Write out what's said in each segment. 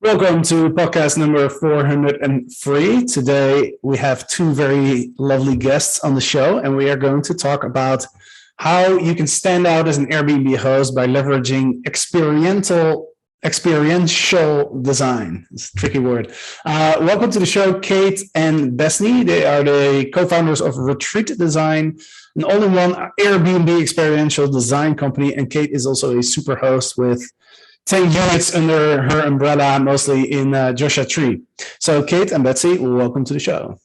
Welcome to podcast number 403. Today we have two very lovely guests on the show, and we are going to talk about how you can stand out as an Airbnb host by leveraging experiential design. It's a tricky word. Welcome to the show, Kate and Bethany. They are the co-founders of Retreat Design, an all-in-one Airbnb experiential design company, and Kate is also a super host with 10 units under her umbrella, mostly in Joshua Tree. So Kate and Betsy, welcome to the show.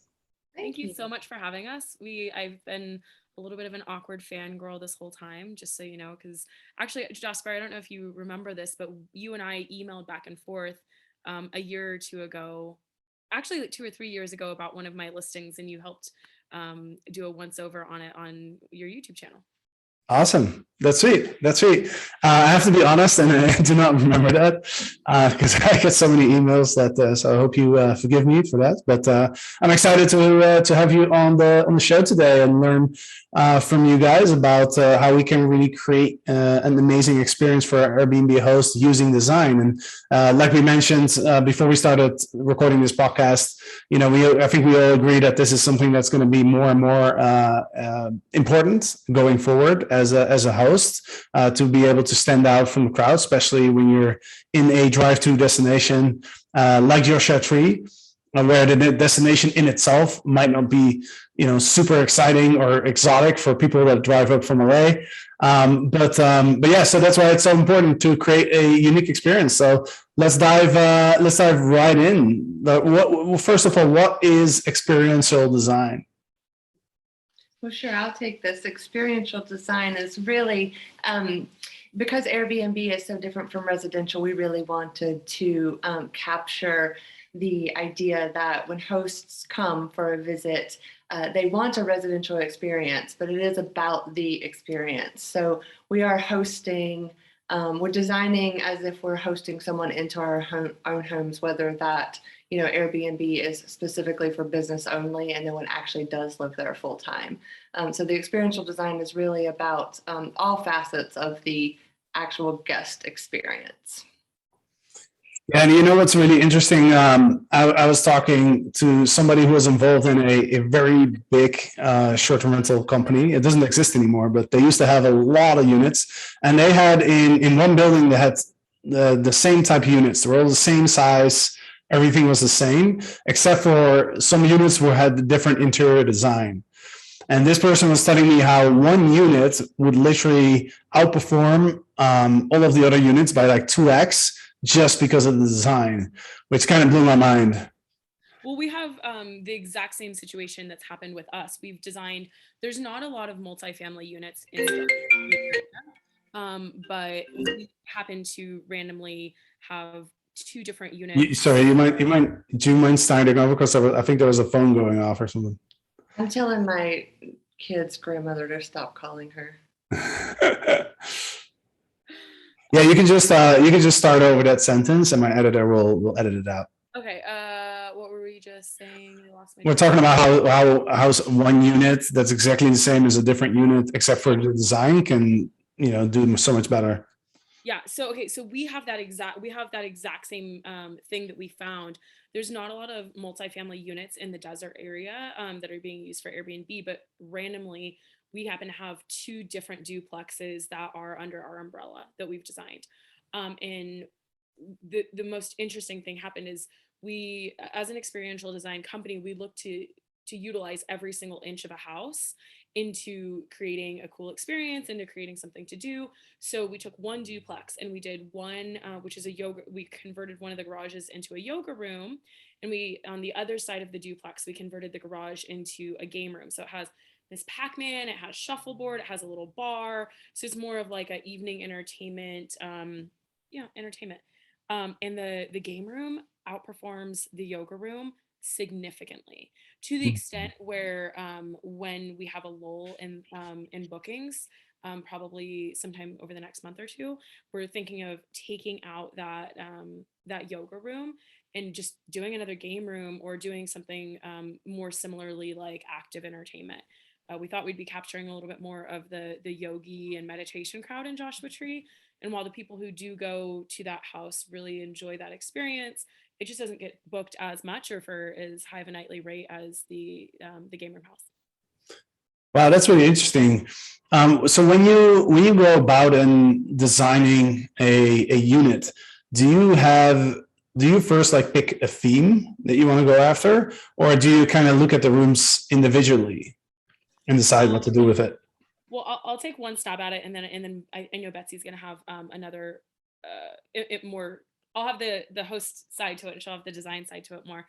Thank you so much for having us. I've been a little bit of an awkward fangirl this whole time, just so you know, because actually, Jasper, I don't know if you remember this, but you and I emailed back and forth a year or two ago, actually like 2 or 3 years ago, about one of my listings, and you helped do a once over on it on your YouTube channel. Awesome. That's sweet. That's sweet. I have to be honest, and I do not remember that because I get so many emails that. So I hope you forgive me for that. But I'm excited to have you on the show today and learn from you guys about how we can really create an amazing experience for our Airbnb host using design. And like we mentioned before we started recording this podcast, I think we all agree that this is something that's going to be more and more important going forward as a host, to be able to stand out from the crowd, especially when you're in a drive-to destination like Joshua Tree, where the destination in itself might not be, super exciting or exotic for people that drive up from LA. But yeah, so that's why it's so important to create a unique experience. So let's dive right in. First of all, what is experiential design? Well, sure, I'll take this. Experiential design is really, because Airbnb is so different from residential, we really wanted to capture the idea that when hosts come for a visit, they want a residential experience, but it is about the experience. So we are hosting, we're designing as if we're hosting someone into our own homes, whether that, Airbnb is specifically for business only, and no one actually does live there full time. So the experiential design is really about all facets of the actual guest experience. Yeah, and you know what's really interesting? I was talking to somebody who was involved in a very big short-term rental company. It doesn't exist anymore, but they used to have a lot of units, and they had in one building they had the same type of units. They were all the same size. Everything was the same, except for some units had different interior design. And this person was telling me how one unit would literally outperform all of the other units by like 2x just because of the design, which kind of blew my mind. Well, we have the exact same situation that's happened with us. We've designed, there's not a lot of multifamily units in the area, but we happen to randomly have two different units. Do you mind starting over? Because I think there was a phone going off or something. I'm telling my kid's grandmother to stop calling her. Yeah, you can just start over that sentence, and my editor will edit it out. Okay. What were we just saying? We're talking about how one unit that's exactly the same as a different unit, except for the design, can do so much better. Yeah. So we have that exact same thing that we found. There's not a lot of multifamily units in the desert area that are being used for Airbnb, but randomly we happen to have two different duplexes that are under our umbrella that we've designed. And the most interesting thing happened is we, as an experiential design company, we look to utilize every single inch of a house into creating a cool experience, into creating something to do. So we took one duplex and we did one, which is we converted one of the garages into a yoga room. And on the other side of the duplex, we converted the garage into a game room. So it has this Pac-Man, it has shuffleboard, it has a little bar. So it's more of like an evening entertainment, entertainment. And the game room outperforms the yoga room significantly, to the extent where when we have a lull in bookings, probably sometime over the next month or two, we're thinking of taking out that yoga room and just doing another game room or doing something more similarly like active entertainment. We thought we'd be capturing a little bit more of the yogi and meditation crowd in Joshua Tree, And while the people who do go to that house really enjoy that experience, it just doesn't get booked as much or for as high of a nightly rate as the game room house. Wow, that's really interesting. So when you go about in designing a unit, do you first like pick a theme that you want to go after, or do you kind of look at the rooms individually and decide what to do with it? Well, I'll take one stab at it, and then I know Betsy's going to have another more. I'll have the host side to it, and she'll have the design side to it more.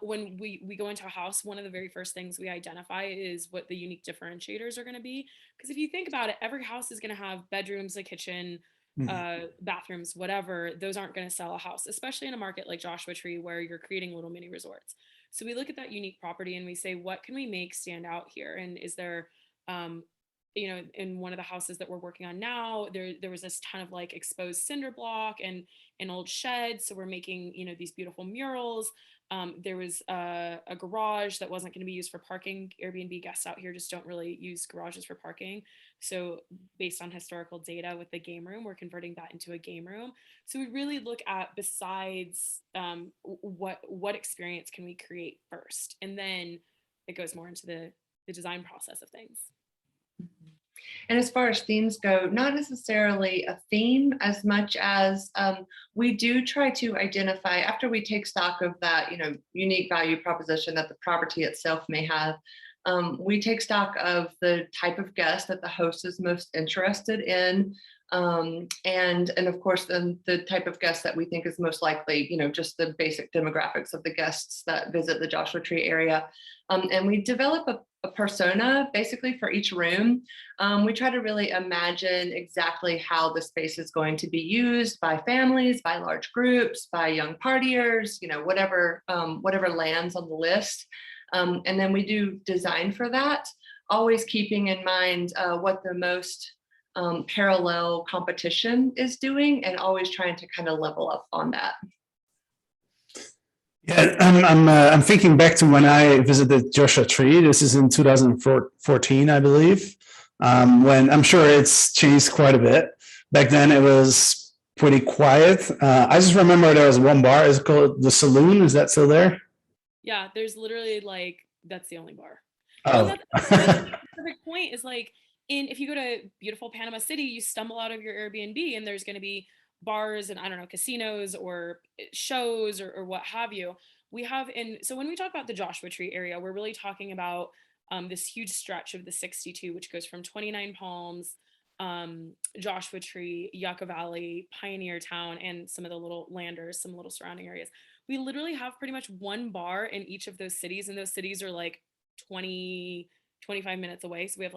When we go into a house, one of the very first things we identify is what the unique differentiators are going to be. Because if you think about it, every house is going to have bedrooms, a kitchen, bathrooms, whatever. Those aren't going to sell a house, especially in a market like Joshua Tree where you're creating little mini resorts. So we look at that unique property and we say, what can we make stand out here? And is there in one of the houses that we're working on now, there was this ton of like exposed cinder block and an old shed. So we're making, these beautiful murals. There was a garage that wasn't going to be used for parking. Airbnb guests out here just don't really use garages for parking. So based on historical data with the game room, we're converting that into a game room. So we really look at, besides what experience can we create first? And then it goes more into the design process of things. And as far as themes go, not necessarily a theme as much as we do try to identify, after we take stock of that, unique value proposition that the property itself may have, we take stock of the type of guest that the host is most interested in. And of course, then the type of guest that we think is most likely, just the basic demographics of the guests that visit the Joshua Tree area. And we develop a persona basically for each room. We try to really imagine exactly how the space is going to be used by families, by large groups, by young partiers, whatever lands on the list. And then we do design for that, always keeping in mind what the most parallel competition is doing, and always trying to kind of level up on that. Yeah, I'm thinking back to when I visited Joshua Tree. This is in 2014, I believe. When I'm sure it's changed quite a bit. Back then, it was pretty quiet. I just remember there was one bar. Is it called the Saloon? Is that still there? Yeah, there's literally that's the only bar. Oh, That's the perfect point. Is if you go to beautiful Panama City, you stumble out of your Airbnb and there's going to be bars and casinos or shows or what have you. So when we talk about the Joshua Tree area, we're really talking about this huge stretch of the 62, which goes from 29 Palms, Joshua Tree, Yucca Valley, Pioneer Town, and some of the little landers, some little surrounding areas. We literally have pretty much one bar in each of those cities, and those cities are 20, 25 minutes away. So we have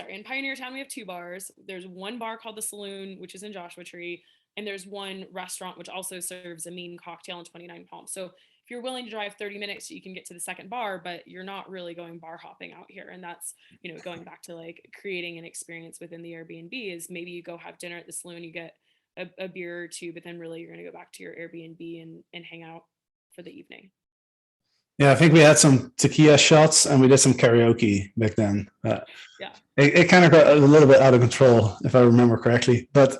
in Pioneer Town, we have two bars. There's one bar called the Saloon, which is in Joshua Tree. And there's one restaurant, which also serves a mean cocktail in 29 Palms. So if you're willing to drive 30 minutes, you can get to the second bar, but you're not really going bar hopping out here. And that's, going back to creating an experience within the Airbnb is maybe you go have dinner at the Saloon, you get a beer or two, but then really you're going to go back to your Airbnb and hang out for the evening. yeah, I think we had some tequila shots and we did some karaoke back then. Yeah. It kind of got a little bit out of control, if I remember correctly. But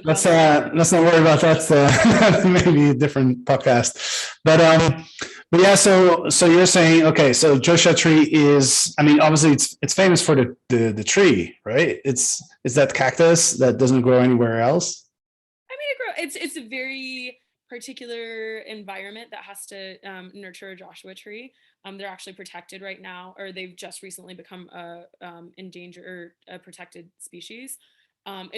let's not worry about that. Maybe a different podcast. But yeah. So you're saying, okay, so Joshua Tree is, obviously it's famous for the tree, right? It's that cactus that doesn't grow anywhere else. It's a very particular environment that has to nurture a Joshua Tree. They're actually protected right now, or they've just recently become a endangered or a protected species. So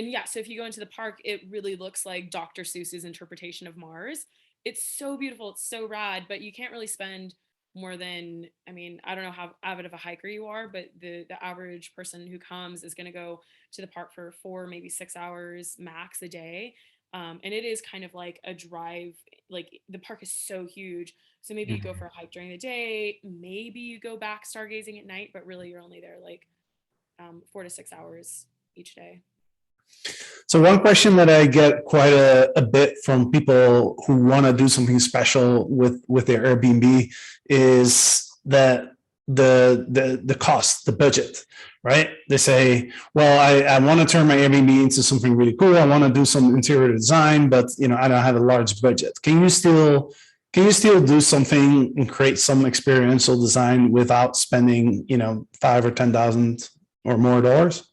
if you go into the park, it really looks like Dr. Seuss's interpretation of Mars. It's so beautiful, it's so rad, but you can't really spend more than, I don't know how avid of a hiker you are, but the average person who comes is going to go to the park for 4, maybe 6 hours max a day. And it is kind of like a drive, the park is so huge. So maybe you go for a hike during the day, maybe you go back stargazing at night, but really you're only there 4 to 6 hours each day. So one question that I get quite a bit from people who want to do something special with their Airbnb is that the cost, the budget, right? They say, well, I want to turn my Airbnb into something really cool. I want to do some interior design, but I don't have a large budget. Can you still do something and create some experiential design without spending, $5,000 or $10,000 or more dollars?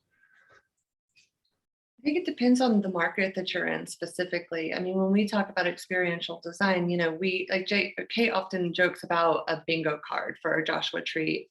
I think it depends on the market that you're in specifically. I mean, when we talk about experiential design, we like Kate often jokes about a bingo card for a Joshua Tree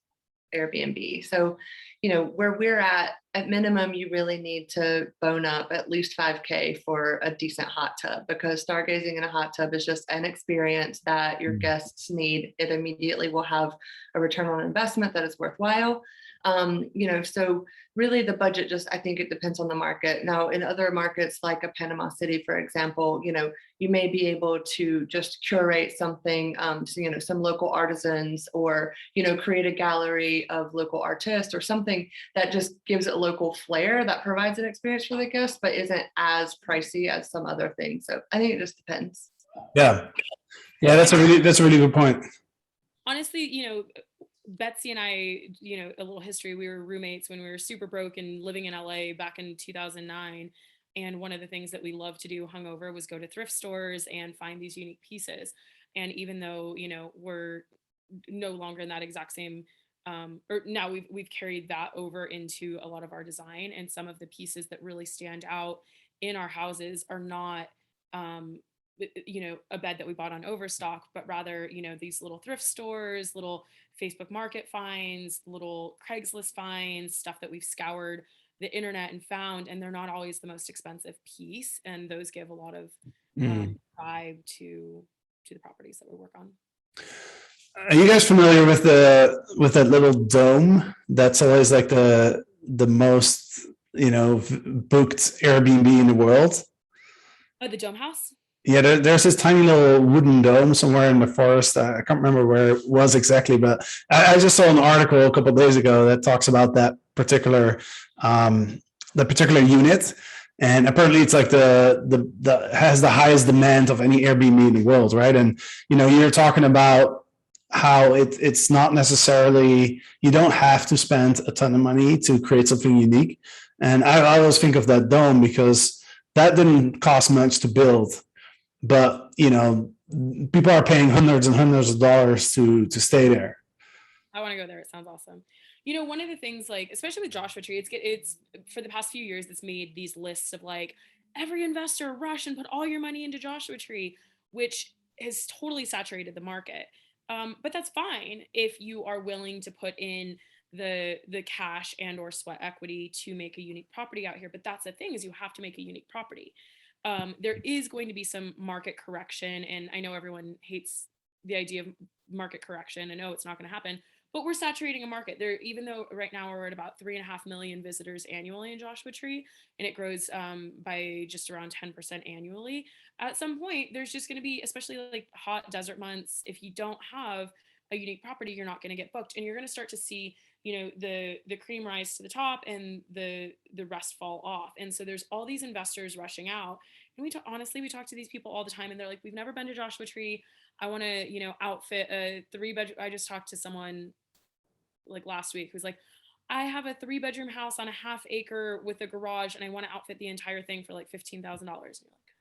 Airbnb. So, where we're at minimum, you really need to bone up at least $5,000 for a decent hot tub, because stargazing in a hot tub is just an experience that your guests need. It immediately will have a return on investment that is worthwhile. So really the budget I think it depends on the market. Now, in other markets like a Panama City, for example, you may be able to just curate something, some local artisans, or, create a gallery of local artists or something that just gives it a local flair that provides an experience for the guests, but isn't as pricey as some other things. So I think it just depends. Yeah. That's a really good point. Honestly, Betsy and I, a little history, we were roommates when we were super broke and living in LA back in 2009. And one of the things that we loved to do hungover was go to thrift stores and find these unique pieces. And even though, we're no longer in that exact same, or now we've carried that over into a lot of our design, and some of the pieces that really stand out in our houses are not, a bed that we bought on Overstock, but rather, these little thrift stores, little Facebook Market finds, little Craigslist finds, stuff that we've scoured the internet and found, and they're not always the most expensive piece. And those give a lot of vibe to the properties that we work on. Are you guys familiar with that little dome that's always like the most booked Airbnb in the world? Oh, the Dome House? Yeah, there's this tiny little wooden dome somewhere in the forest. I can't remember where it was exactly, but I just saw an article a couple of days ago that talks about that particular unit, and apparently it's like the has the highest demand of any Airbnb in the world, right? And you're talking about how it's not necessarily, you don't have to spend a ton of money to create something unique. And I always think of that dome because that didn't cost much to build. But people are paying hundreds and hundreds of dollars to stay there. I want to go there. It sounds awesome. One of the things, like, especially with Joshua Tree, it's for the past few years, it's made these lists of like, every investor rush and put all your money into Joshua Tree, which has totally saturated the market. But that's fine if you are willing to put in the cash and or sweat equity to make a unique property out here. But that's the thing, is you have to make a unique property. There is going to be some market correction, and I know everyone hates the idea of market correction, and it's not going to happen, but we're saturating a market there. Even though right now we're at about 3.5 million visitors annually in Joshua Tree, and it grows by just around 10% annually. At some point, there's just going to be, especially like hot desert months, if you don't have a unique property, you're not going to get booked, and you're going to start to see the cream rise to the top and the rest fall off. And so there's all these investors rushing out, and we talk to these people all the time, and they're like, we've never been to Joshua Tree. I want to outfit a 3-bedroom. I just talked to someone like last week who's like, I have a 3-bedroom house on a ½ acre with a garage, and I want to outfit the entire thing for like $15,000. And you're like,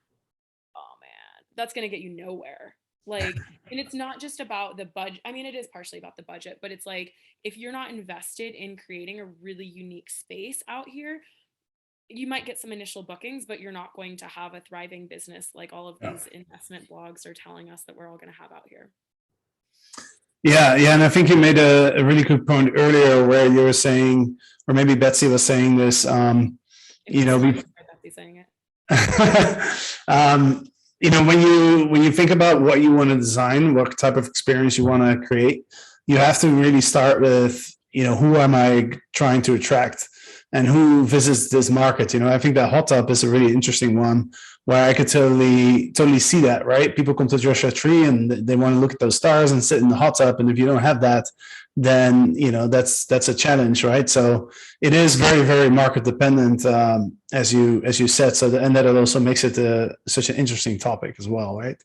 oh man, that's going to get you nowhere. Like, and it's not just about the budget. I mean, it is partially about the budget, but it's like, if you're not invested in creating a really unique space out here, you might get some initial bookings, but you're not going to have a thriving business like all of these investment blogs are telling us that we're all going to have out here. Yeah. And I think you made a really good point earlier where you were saying, or maybe Betsy was saying this, Betsy saying it. When you think about what you want to design, what type of experience you want to create, you have to really start with, who am I trying to attract and who visits this market? I think that hot tub is a really interesting one where I could totally see that, right? People come to Joshua Tree and they want to look at those stars and sit in the hot tub. And if you don't have that, then, that's a challenge, right? So it is very, very market dependent, as you said. So, and that also makes it such an interesting topic as well, right?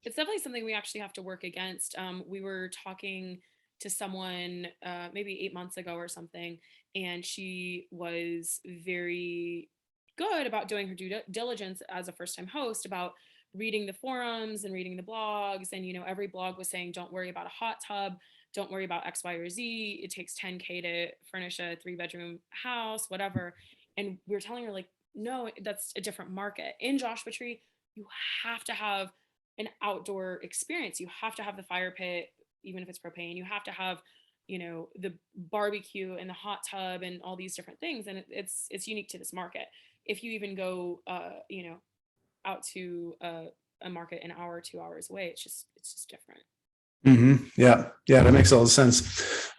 It's definitely something we actually have to work against. We were talking to someone maybe 8 months ago or something, and she was very good about doing her due diligence as a first-time host, about reading the forums and reading the blogs. And, every blog was saying, don't worry about a hot tub, don't worry about X, Y, or Z. It takes 10K to furnish a 3-bedroom house, whatever. And we were telling her, like, no, that's a different market. In Joshua Tree, you have to have an outdoor experience. You have to have the fire pit, even if it's propane. You have to have, the barbecue and the hot tub and all these different things. And it's unique to this market. If you even go, out to a market an hour, 2 hours away, it's just different. Yeah, that makes a lot of sense.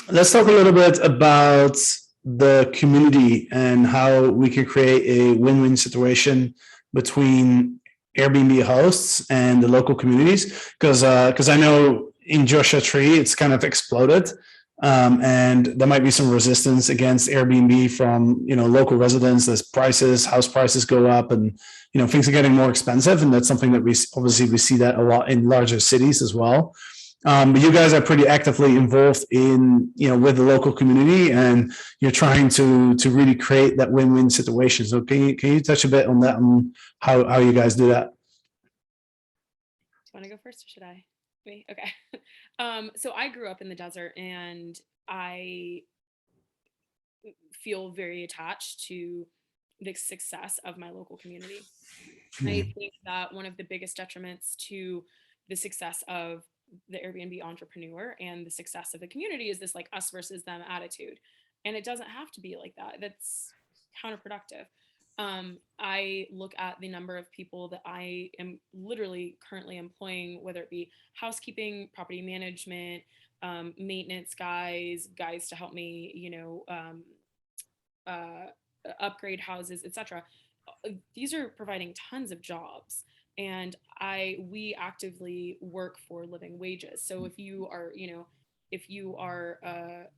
Let's talk a little bit about the community and how we can create a win-win situation between Airbnb hosts and the local communities, because I know in Joshua Tree it's kind of exploded, and there might be some resistance against Airbnb from local residents as house prices go up, and things are getting more expensive, and that's something that we see that a lot in larger cities as well. But you guys are pretty actively involved in, with the local community, and you're trying to really create that win-win situation. So can you touch a bit on that, on how you guys do that? Do you want to go first, or should I? Me? Okay. So I grew up in the desert, and I feel very attached to the success of my local community. I think that one of the biggest detriments to the success of the Airbnb entrepreneur and the success of the community is this, like, us versus them attitude. And it doesn't have to be like that. That's counterproductive. I look at the number of people that I am literally currently employing, whether it be housekeeping, property management, maintenance guys to help me, upgrade houses, etc. These are providing tons of jobs, and we actively work for living wages. So if you are,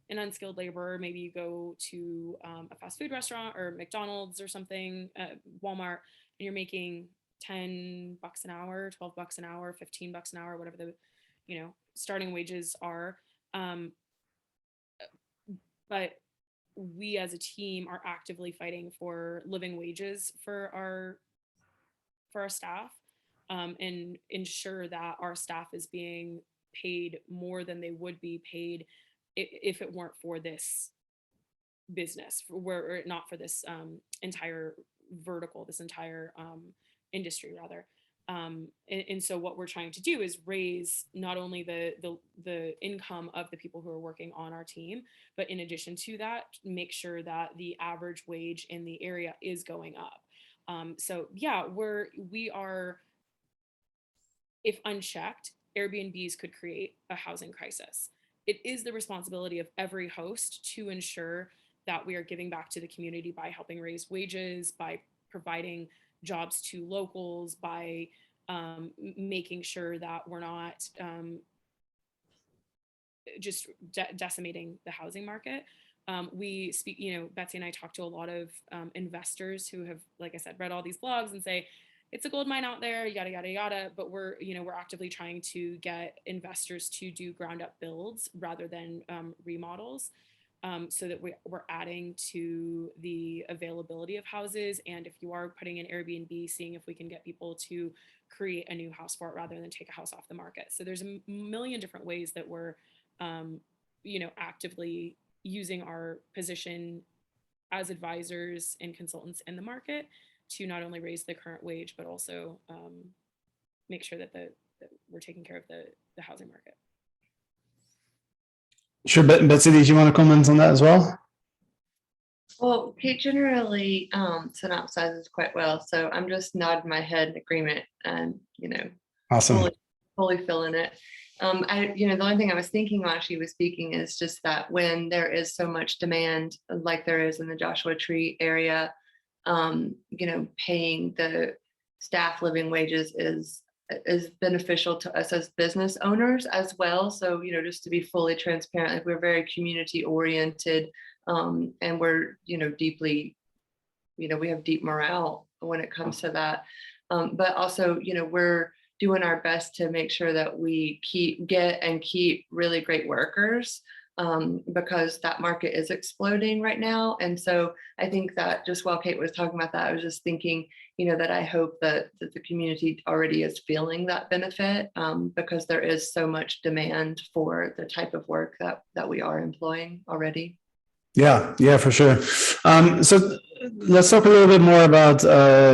an unskilled laborer, maybe you go to a fast food restaurant or McDonald's or something, Walmart, and you're making $10 an hour, $12 an hour, $15 an hour, whatever the, starting wages are. But we as a team are actively fighting for living wages for our staff, and ensure that our staff is being paid more than they would be paid if it weren't for this business, or not for this entire vertical, this entire industry rather. And so what we're trying to do is raise not only the income of the people who are working on our team, but in addition to that, make sure that the average wage in the area is going up. So yeah, we are, if unchecked, Airbnbs could create a housing crisis. It is the responsibility of every host to ensure that we are giving back to the community by helping raise wages, by providing jobs to locals, by making sure that we're not just decimating the housing market. We speak, Betsy and I talk to a lot of investors who have, like I said, read all these blogs and say, it's a gold mine out there, yada, yada, yada. But we're actively trying to get investors to do ground up builds rather than remodels, so that we're adding to the availability of houses. And if you are putting in Airbnb, seeing if we can get people to create a new house for it rather than take a house off the market. So there's a million different ways that we're, actively using our position as advisors and consultants in the market to not only raise the current wage, but also make sure that we're taking care of the housing market. Sure, Betsy, did you want to comment on that as well? Well, Kate generally synopsizes quite well, so I'm just nodding my head in agreement and, awesome. fully feeling it. The only thing I was thinking while she was speaking is just that when there is so much demand, like there is in the Joshua Tree area, paying the staff living wages is beneficial to us as business owners as well. So, just to be fully transparent, like we're very community oriented, and we're, deeply, we have deep morale when it comes to that. But also, we're doing our best to make sure that we keep really great workers, because that market is exploding right now. And so I think that just while Kate was talking about that, I was just thinking, that I hope that the community already is feeling that benefit, because there is so much demand for the type of work that we are employing already. Yeah, for sure. So let's talk a little bit more about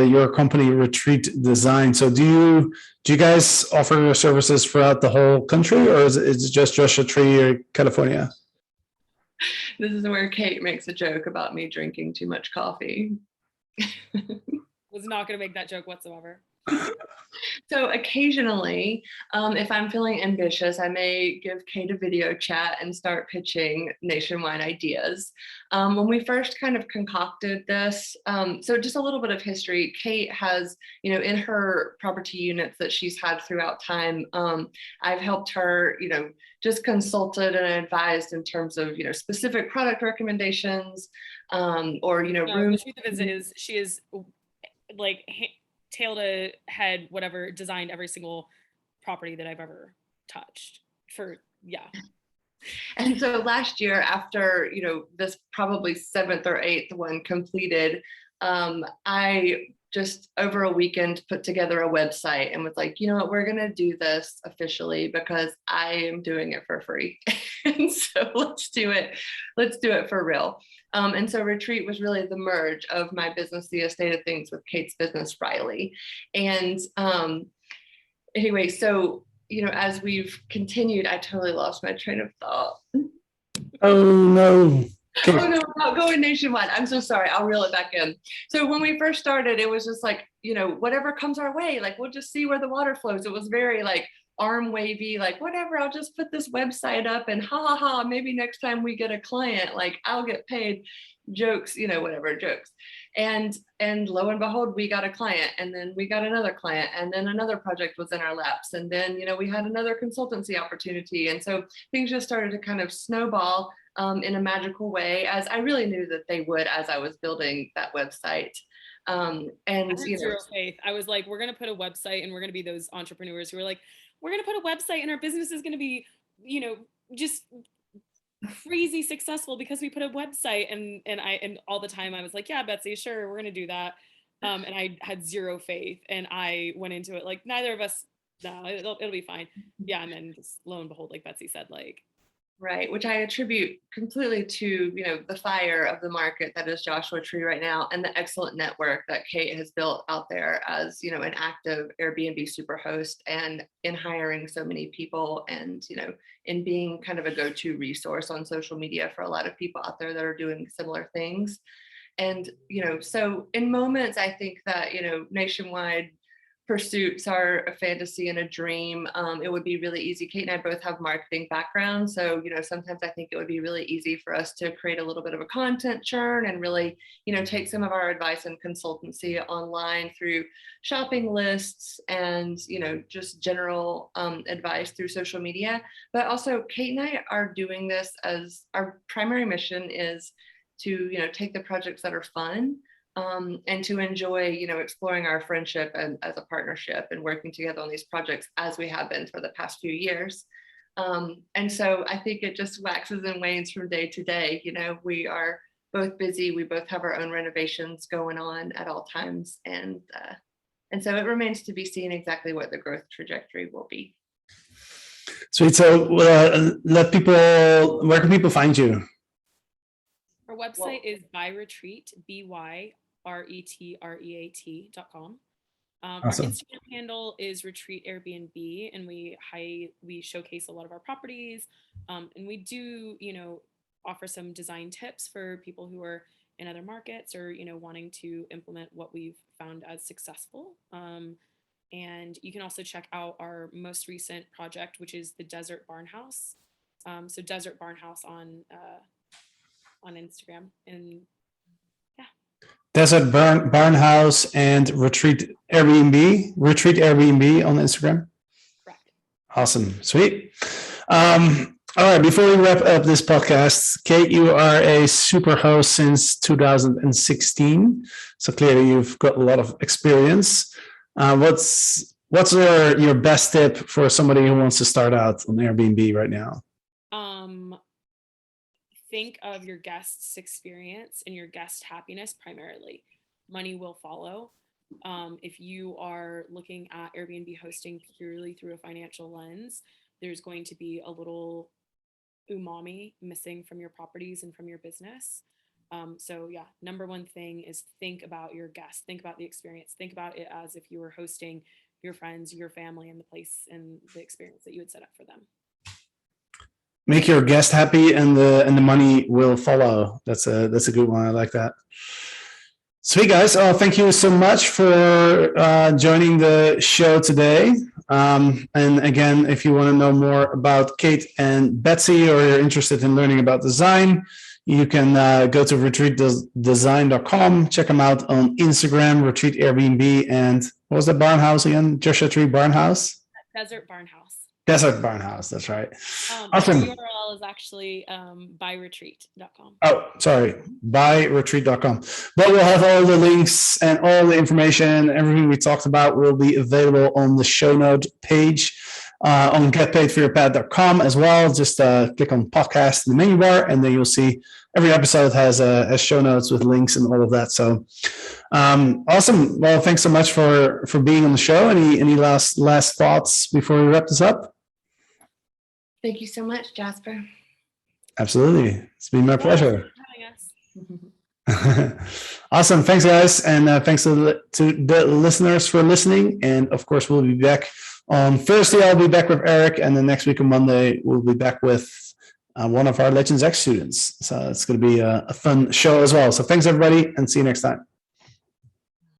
your company, Retreat Design. So do you guys offer your services throughout the whole country, or is it just Joshua Tree or California? This is where Kate makes a joke about me drinking too much coffee. Was not going to make that joke whatsoever. So occasionally, if I'm feeling ambitious, I may give Kate a video chat and start pitching nationwide ideas. When we first kind of concocted this, so just a little bit of history, Kate has, in her property units that she's had throughout time, I've helped her, just consulted and advised in terms of, specific product recommendations, or, room. The truth of it is she is like tail to head, whatever, designed every single property that I've ever touched And so last year, after, this probably 7th or 8th one completed, I just over a weekend put together a website and was like, what, we're going to do this officially because I am doing it for free. And so let's do it for real. And so Retreat was really the merge of my business, The Estate of Things, with Kate's business, Riley. And anyway, so, as we've continued, I totally lost my train of thought. Oh, no. Oh, no, about going nationwide. I'm so sorry. I'll reel it back in. So when we first started, it was just like, whatever comes our way, like, we'll just see where the water flows. It was very like arm wavy, like, whatever, I'll just put this website up and maybe next time we get a client, like, I'll get paid, jokes, whatever, jokes. And lo and behold, we got a client, and then we got another client, and then another project was in our laps, and then we had another consultancy opportunity. And so things just started to kind of snowball in a magical way, as I really knew that they would as I was building that website. And I had zero faith. I was like, we're going to put a website, and we're going to be those entrepreneurs who are like, we're going to put a website and our business is going to be, just crazy successful because we put a website. And all the time I was like, yeah, Betsy, sure, we're going to do that. And I had zero faith, and I went into it like, neither of us, no, it'll be fine. Yeah. And then just lo and behold, like Betsy said, like, right, which I attribute completely to, the fire of the market that is Joshua Tree right now, and the excellent network that Kate has built out there as, an active Airbnb Superhost, and in hiring so many people, and, in being kind of a go-to resource on social media for a lot of people out there that are doing similar things. And, so in moments, I think that, nationwide pursuits are a fantasy and a dream. It would be really easy. Kate and I both have marketing backgrounds. So, sometimes I think it would be really easy for us to create a little bit of a content churn and really, take some of our advice and consultancy online through shopping lists and, just general advice through social media. But also Kate and I are doing this as our primary mission is to, take the projects that are fun, and to enjoy, exploring our friendship and as a partnership and working together on these projects as we have been for the past few years. And so I think it just waxes and wanes from day to day. We are both busy. We both have our own renovations going on at all times. And so it remains to be seen exactly what the growth trajectory will be. Sweet. So where can people find you? Our website is byretreat, byretreat.com. Awesome. Our Instagram handle is Retreat Airbnb, and we showcase a lot of our properties. And we do, offer some design tips for people who are in other markets or, wanting to implement what we've found as successful. And you can also check out our most recent project, which is the Desert Barn House. So Desert Barn House on Instagram, and yeah. Desert Barn House and Retreat Airbnb on Instagram. Correct. Awesome. Sweet. All right. Before we wrap up this podcast, Kate, you are a super host since 2016. So clearly you've got a lot of experience. What's What's your best tip for somebody who wants to start out on Airbnb right now? Think of your guest's experience and your guest happiness primarily. Money will follow. If you are looking at Airbnb hosting purely through a financial lens, there's going to be a little umami missing from your properties and from your business. So yeah, number one thing is think about your guests, think about the experience, think about it as if you were hosting your friends, your family, and the place and the experience that you would set up for them. Make your guest happy, and the money will follow. That's a good one. I like that. Sweet, guys. Oh, thank you so much for joining the show today. And again, if you want to know more about Kate and Betsy, or you're interested in learning about design, you can go to retreatdesign.com. Check them out on Instagram, Retreat Airbnb, and what was the barn house again? Joshua Tree Barn House? Desert Barn House. Desert Barn House, that's right. Awesome. The URL is actually byretreat.com. Oh, sorry, byretreat.com. But we'll have all the links and all the information, everything we talked about will be available on the show note page on getpaidforyourpad.com as well. Just click on podcast in the menu bar, and then you'll see every episode has show notes with links and all of that. So awesome. Well, thanks so much for being on the show. Any last thoughts before we wrap this up? Thank you so much, Jasper. Absolutely. It's been my pleasure. Having us. Awesome. Thanks, guys. And thanks to the listeners for listening. And of course, we'll be back on Thursday. I'll be back with Eric. And then next week on Monday, we'll be back with one of our Legends X students. So it's going to be a fun show as well. So thanks, everybody, and see you next time.